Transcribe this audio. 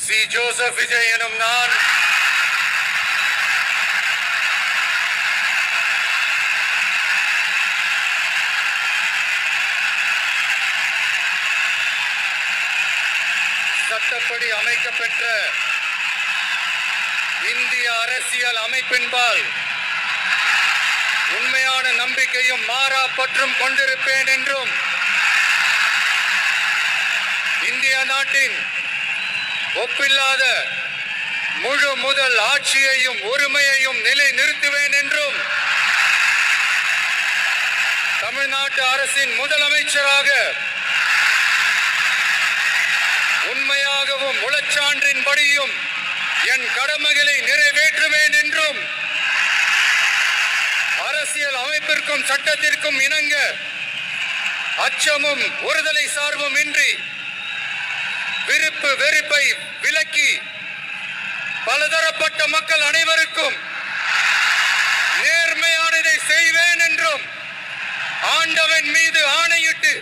C. Joseph Vijay எனும் நான் சட்டப்படி அமைக்கப்பெற்ற இந்திய அரசியல் அமைப்பின்பால் உண்மையான நம்பிக்கையும் மாறா பற்றும் கொண்டிருப்பேன் என்றும் இந்திய நாட்டின் ஒப்பில்லாத முழு முதல் ஆட்சியையும் உரிமையையும் நிலை நிறுத்துவேன் என்றும் தமிழ்நாட்டு அரசின் முதலமைச்சராக உண்மையாகவும் உளச்சான்றின்படியும் என் கடமைகளை நிறைவேற்றுவேன் என்றும் அரசியல் அமைப்பிற்கும் சட்டத்திற்கும் இணங்க அச்சமும் ஒருதலை சார்பும் இன்றி விருப்பு வெறுப்பை விலக்கி பலதரப்பட்ட மக்கள் அனைவருக்கும் நேர்மையானதை செய்வேன் என்றும் ஆண்டவன் மீது ஆணையிட்டு